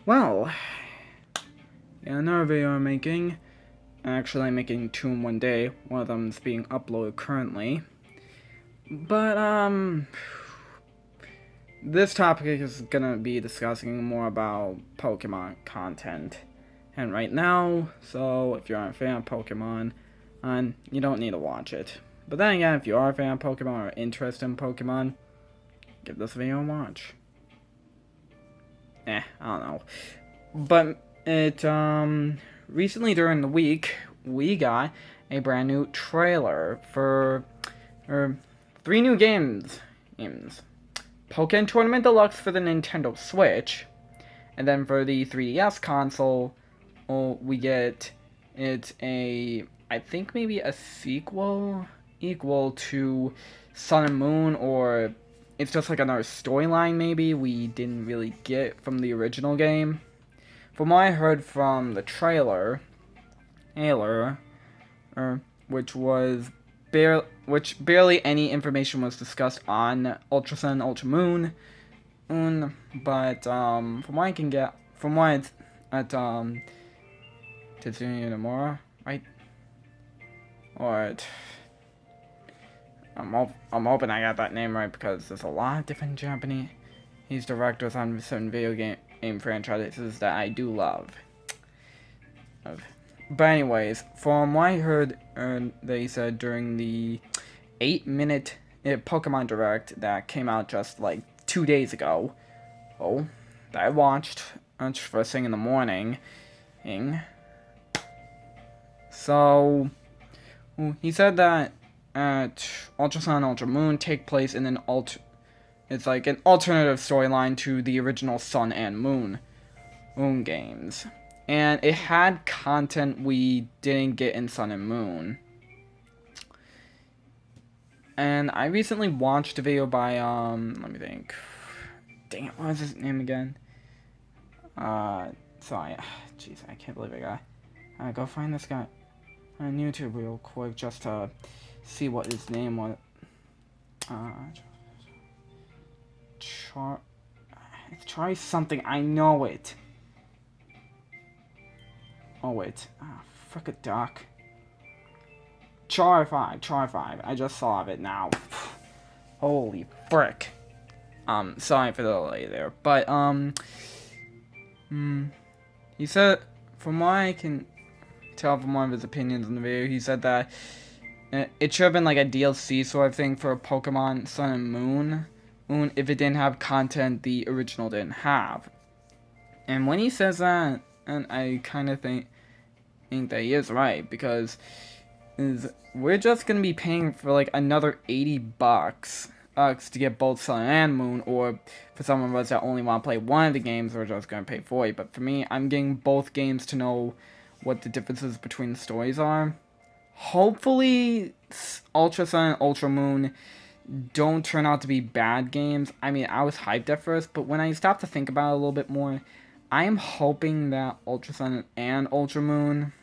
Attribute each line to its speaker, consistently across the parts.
Speaker 1: Well, yeah, another video I'm making. Actually, I'm making two in one day. One of them is being uploaded currently. But, this topic is gonna be discussing more about Pokemon content. And right now, so if you're not a fan of Pokemon, you don't need to watch it. But then again, if you are a fan of Pokemon or interested in Pokemon, give this video a watch. I don't know. But recently during the week, we got a brand new trailer for three new games. Pokken Tournament Deluxe for the Nintendo Switch, and then for the 3DS console, we get I think maybe a sequel equal to Sun and Moon, or it's just like another storyline maybe we didn't really get from the original game. From what I heard from the trailer, which barely any information was discussed on Ultra Sun, Ultra Moon, but from what I can get, from what it's at Tetsuya Nomura, right? Or I'm hoping I got that name right because there's a lot of different Japanese directors on certain video game franchises that I do love. But anyways, from what I heard, they said during the 8-minute Pokemon Direct that came out just like 2 days ago, that I watched first thing in the morning. So, he said that Ultra Sun and Ultra Moon take place in it's like an alternative storyline to the original Sun and Moon games. And it had content we didn't get in Sun and Moon. And I recently watched a video by, let me think. Dang it, what was his name again? Sorry, jeez, I can't believe I got, go find this guy on YouTube real quick just to see what his name was. Try something, I know it. Oh wait, frick a duck. Char 5, I just saw it now. Holy frick. Sorry for the delay there, but, he said, from what I can tell from one of his opinions in the video, he said that it should have been like a DLC sort of thing for Pokemon Sun and Moon if it didn't have content the original didn't have. And when he says that, and I kind of think that he is right, because we're just gonna be paying for like another $80 to get both Sun and Moon, or for some of us that only want to play one of the games, we're just gonna pay $40. But for me, I'm getting both games to know what the differences between the stories are. Hopefully, Ultra Sun and Ultra Moon don't turn out to be bad games. I mean, I was hyped at first, but when I stopped to think about it a little bit more, I am hoping that Ultra Sun and Ultra Moon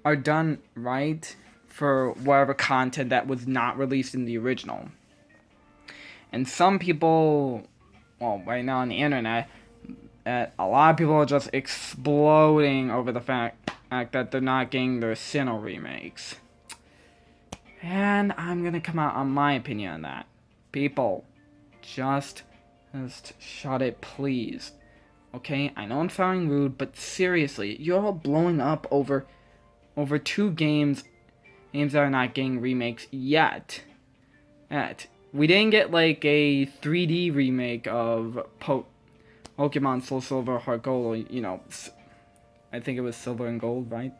Speaker 1: are done right for whatever content that was not released in the original. And some people, well, right now on the internet, a lot of people are just exploding over the fact that they're not getting their Sinnoh remakes. And I'm gonna come out on my opinion on that. People, just shut it, please. Okay, I know I'm sounding rude, but seriously, you're all blowing up over two games that are not getting remakes yet. We didn't get like a 3D remake of Pokemon Soul Silver, Heart Gold, I think it was Silver and Gold, right?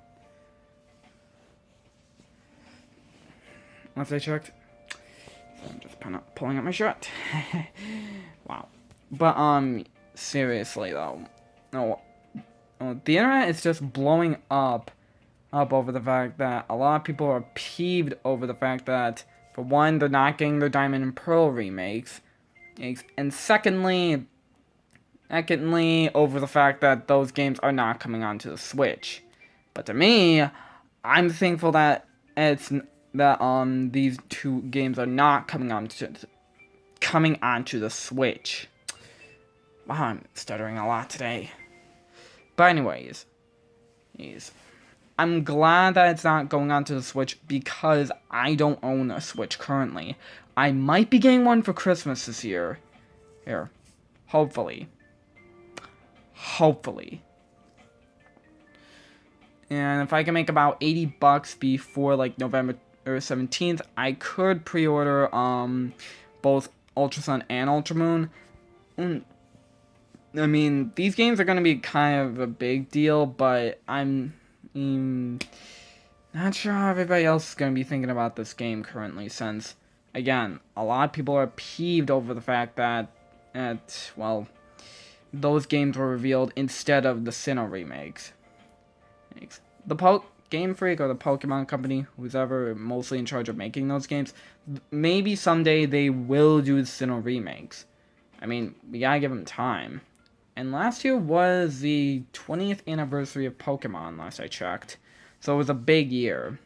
Speaker 1: Last I checked. So I'm just pulling up my shirt. Wow. But, seriously though. No, the internet is just blowing up over the fact that a lot of people are peeved over the fact that, for one, they're not getting their Diamond and Pearl remakes, and secondly, over the fact that those games are not coming onto the Switch. But to me, I'm thankful that these two games are not coming onto the Switch. Wow, I'm stuttering a lot today. But anyways, I'm glad that it's not going onto the Switch because I don't own a Switch currently. I might be getting one for Christmas this year. Here. Hopefully. And if I can make about $80 before like November 17th, I could pre-order both Ultra Sun and Ultra Moon. I mean, these games are going to be kind of a big deal, but I'm not sure how everybody else is going to be thinking about this game currently, since, again, a lot of people are peeved over the fact that, well, those games were revealed instead of the Sinnoh remakes. The Game Freak or the Pokemon Company, who's ever mostly in charge of making those games, maybe someday they will do the Sinnoh remakes. I mean, we gotta give them time. And last year was the 20th anniversary of Pokemon, last I checked. So it was a big year.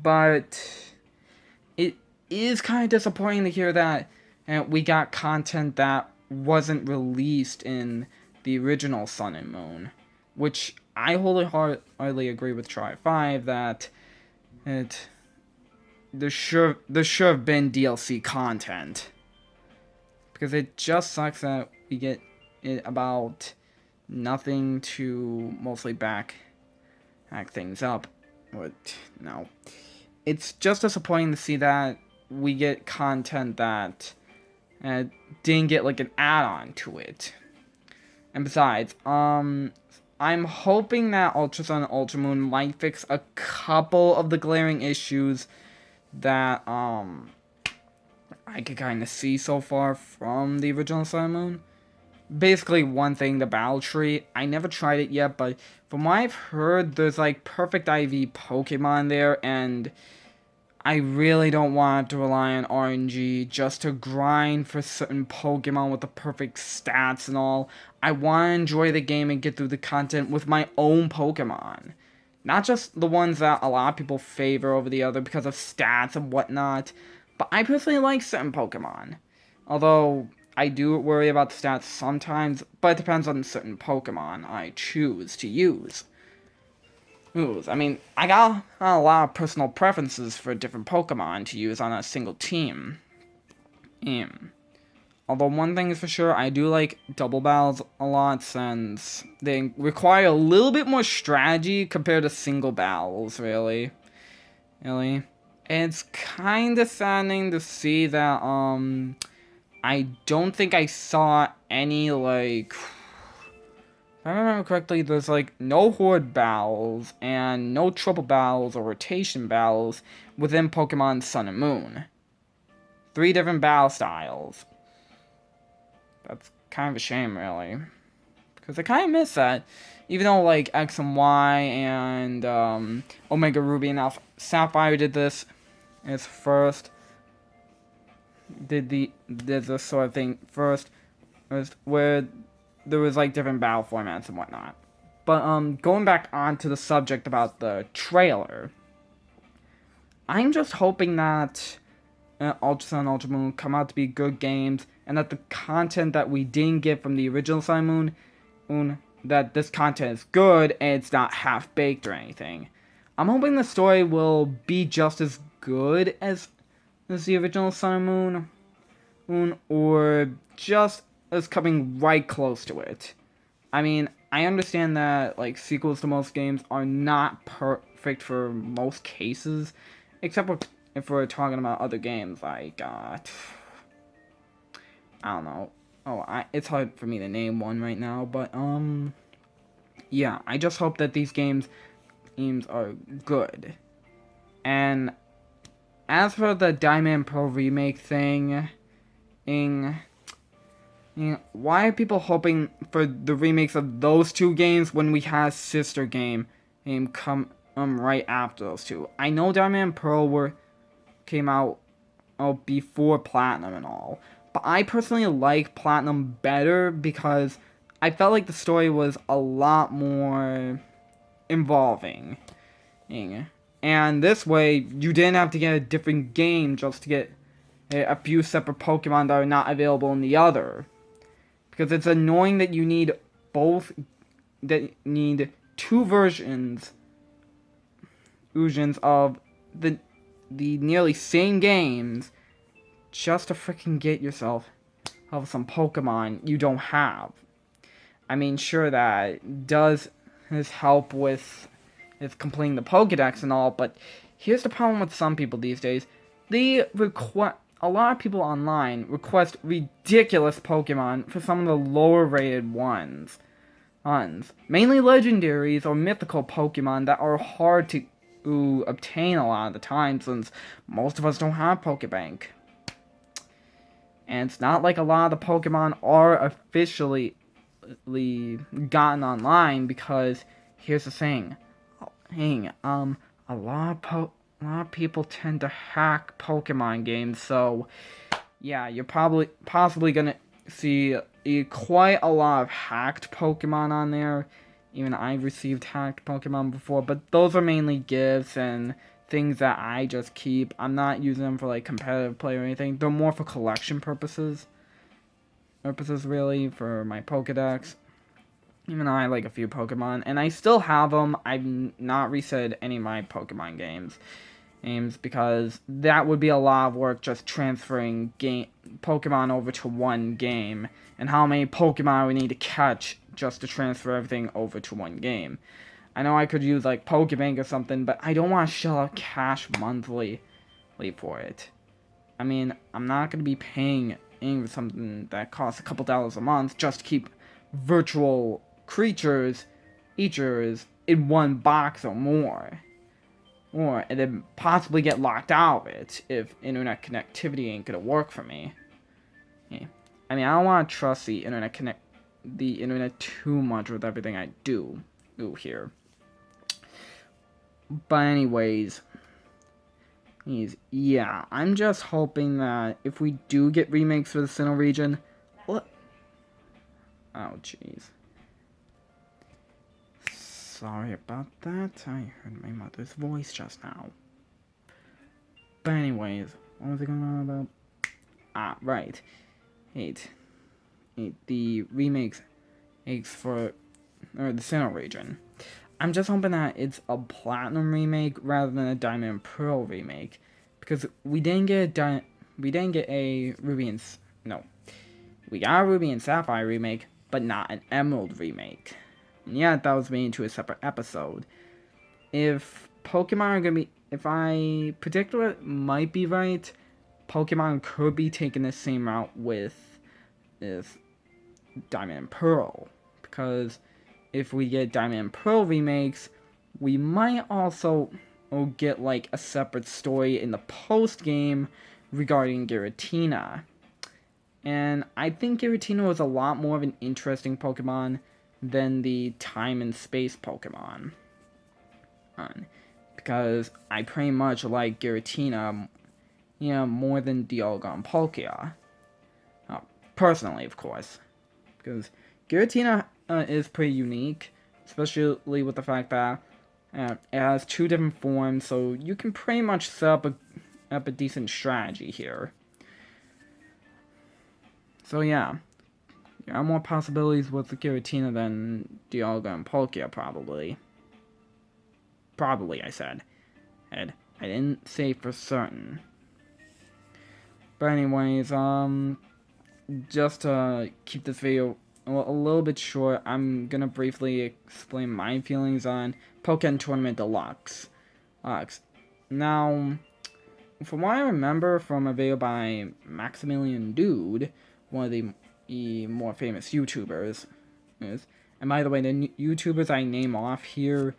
Speaker 1: But it is kind of disappointing to hear that we got content that wasn't released in the original Sun and Moon. Which I wholeheartedly agree with Tri5 that there should have been DLC content. Because it just sucks that we get it about nothing to mostly back things up. But no. It's just disappointing to see that we get content that didn't get like an add-on to it. And besides, I'm hoping that Ultra Sun and Ultra Moon might fix a couple of the glaring issues that I could kind of see so far from the original Sun and Moon. Basically, one thing, the battle tree. I never tried it yet, but from what I've heard, there's like perfect IV Pokemon there, and I really don't want to rely on RNG just to grind for certain Pokemon with the perfect stats and all. I want to enjoy the game and get through the content with my own Pokemon. Not just the ones that a lot of people favor over the other because of stats and whatnot. But I personally like certain Pokemon. Although I do worry about the stats sometimes, but it depends on certain Pokemon I choose to use. I mean, I got a lot of personal preferences for different Pokemon to use on a single team. Although one thing is for sure, I do like double battles a lot since they require a little bit more strategy compared to single battles, really. And it's kind of saddening to see that, I don't think I saw any, like, if I remember correctly, there's, like, no Horde battles and no triple battles or rotation battles within Pokemon Sun and Moon. 3 different battle styles. That's kind of a shame, really. Because I kind of miss that. Even though, like, X and Y and Omega Ruby and Alpha Sapphire did this as first. Did this sort of thing first. Where there was, like, different battle formats and whatnot. But, going back onto the subject about the trailer. I'm just hoping that Ultra Sun and Ultra Moon come out to be good games, and that the content that we didn't get from the original Sun and Moon, that this content is good, and it's not half-baked or anything. I'm hoping the story will be just as good as the original Sun and Moon, or just as coming right close to it. I mean, I understand that, like, sequels to most games are not perfect for most cases, except if we're talking about other games, like, I don't know. It's hard for me to name one right now, but, yeah, I just hope that these games are good. And as for the Diamond Pro remake thing, why are people hoping for the remakes of those 2 games when we had sister game come right after those 2? I know Diamond and Pearl came out before Platinum and all, but I personally like Platinum better because I felt like the story was a lot more involving. And this way, you didn't have to get a different game just to get a few separate Pokemon that are not available in the other. Because it's annoying that you need both need two versions of the nearly same games just to freaking get yourself of some Pokemon you don't have. I mean, sure, that does help with completing the Pokedex and all, but here's the problem with some people these days. A lot of people online request ridiculous Pokemon for some of the lower rated ones. Mainly legendaries or mythical Pokemon that are hard to obtain a lot of the time, since most of us don't have Pokebank. And it's not like a lot of the Pokemon are officially gotten online, because here's the thing. A lot of people tend to hack Pokemon games, so yeah, you're possibly gonna see quite a lot of hacked Pokemon on there. Even I've received hacked Pokemon before, but those are mainly gifts and things that I just keep. I'm not using them for like competitive play or anything. They're more for collection purposes. Really, for my Pokedex. Even though I like a few Pokemon, and I still have them. I've not reset any of my Pokemon games, because that would be a lot of work just transferring Pokemon over to one game, and how many Pokemon we need to catch just to transfer everything over to one game. I know I could use like Pokebank or something, but I don't want to shell out cash monthly for it. I mean, I'm not going to be paying for something that costs a couple dollars a month just to keep virtual creatures in one box or more. And then possibly get locked out of it if internet connectivity ain't gonna work for me. Yeah. I mean, I don't want to trust the internet too much with everything I do here. But anyways, yeah, I'm just hoping that if we do get remakes for the Sinnoh region, what? Oh, jeez. Sorry about that. I heard my mother's voice just now. But anyways, what was I going on about? Ah, right. The remakes for the Sinnoh region. I'm just hoping that it's a Platinum remake rather than a Diamond and Pearl remake, because we didn't get a Ruby and we got a Ruby and Sapphire remake, but not an Emerald remake. And yeah, that was made into a separate episode. If Pokemon are gonna be, if I predict what might be right, Pokemon could be taking the same route with Diamond and Pearl, because if we get Diamond and Pearl remakes, we might also get like a separate story in the post game regarding Giratina. And I think Giratina was a lot more of an interesting Pokemon than the time and space Pokemon. Because I pretty much like Giratina, more than Dialga and Palkia. Personally, of course. Because Giratina is pretty unique, especially with the fact that it has two different forms, so you can pretty much set up a decent strategy here. So yeah, there are more possibilities with Giratina than Dialga and Palkia, probably. Probably, I said. I didn't say for certain. But anyways, just to keep this video a little bit short, I'm gonna briefly explain my feelings on Pokken Tournament Deluxe. Now, from what I remember from a video by Maximilian Dude, one of the more famous YouTubers, and by the way, the YouTubers I name off here,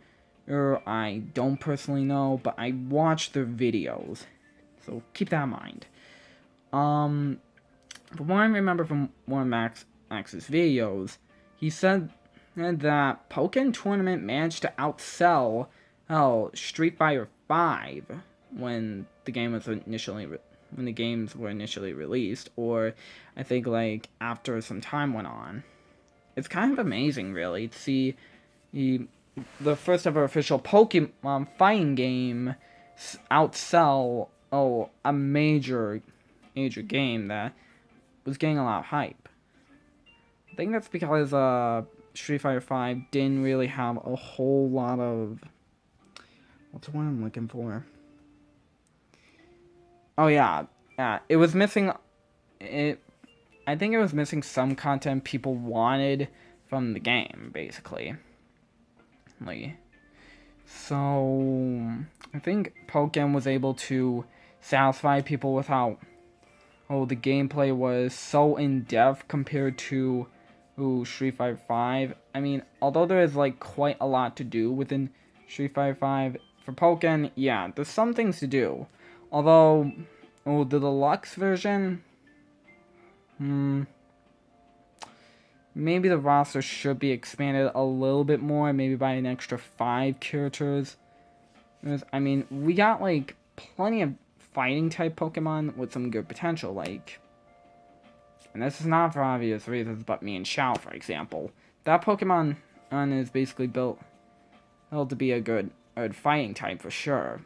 Speaker 1: I don't personally know, but I watch their videos, so keep that in mind. From what I remember from one of Max's videos, he said that Pokken Tournament managed to outsell Street Fighter V when the games were initially released, or I think like after some time went on. It's kind of amazing, really, to see the first ever official Pokemon fighting game outsell a major game that was getting a lot of hype. I think that's because Street Fighter 5 didn't really have a whole lot of... What's the one I'm looking for? Oh yeah, it was missing... I think it was missing some content people wanted from the game, basically. So, I think Pokken was able to satisfy people with how the gameplay was so in-depth compared to Street Fighter 5. I mean, although there is like quite a lot to do within Street Fighter 5, for Pokken, yeah, there's some things to do. Although, the deluxe version, maybe the roster should be expanded a little bit more, maybe by an extra 5 characters. I mean, we got like plenty of fighting type Pokemon with some good potential, like, and this is not for obvious reasons, but me and Ciao, for example. That Pokemon is basically built to be a good fighting type for sure.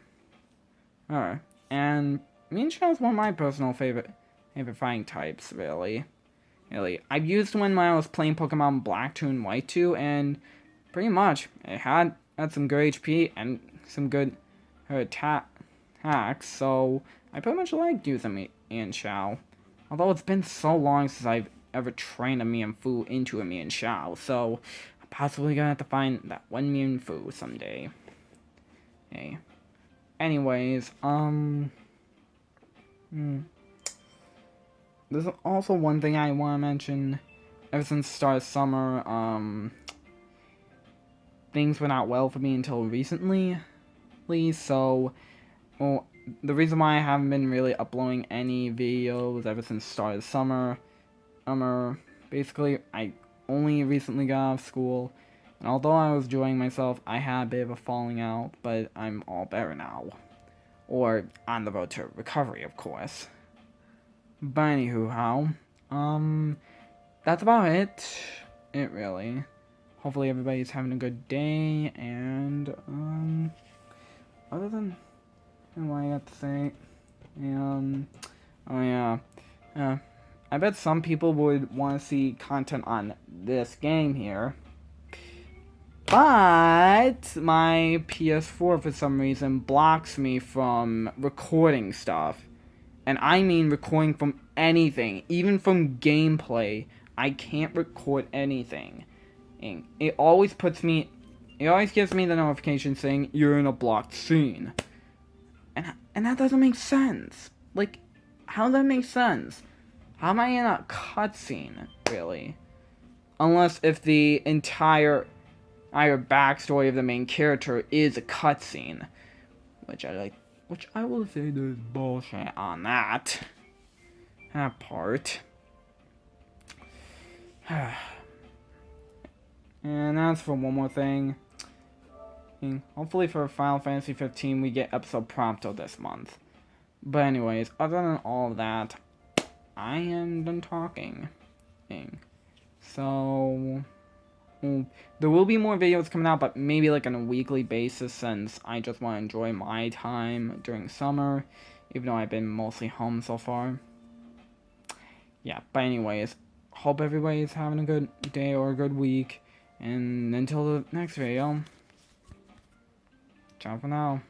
Speaker 1: Alright, and me and Ciao is one of my personal favorite fighting types, really. I've used one when I was playing Pokemon Black 2 and White 2, and pretty much it had some good HP and some good attacks, so I pretty much liked using me and Ciao. Although it's been so long since I've ever trained a Mienfoo into a Mienshao, so I'm possibly gonna have to find that one Mienfoo someday. Okay. Anyways, there's also one thing I want to mention. Ever since the start of summer, things went out well for me until recently. So, the reason why I haven't been really uploading any videos ever since the start of summer, basically, I only recently got out of school, and although I was enjoying myself, I had a bit of a falling out, but I'm all better now. Or, on the road to recovery, of course. But anywho, that's about it. Really. Hopefully everybody's having a good day, and, other than what I have to say, oh yeah, I bet some people would want to see content on this game here, but my PS4 for some reason blocks me from recording stuff. And I mean recording from anything, even from gameplay. I can't record anything. And it always gives me the notification saying you're in a blocked scene. And that doesn't make sense. Like, how does that make sense? How am I in a cutscene, really? Unless if the entire backstory of the main character is a cutscene. Which I will say there's bullshit on that part. And as for one more thing, hopefully for Final Fantasy 15 we get episode Prompto this month. But anyways, other than all of that, I am done talking. So, there will be more videos coming out, but maybe like on a weekly basis, since I just want to enjoy my time during summer, even though I've been mostly home so far. Yeah, but anyways, hope everybody's having a good day or a good week, and until the next video, ciao for now.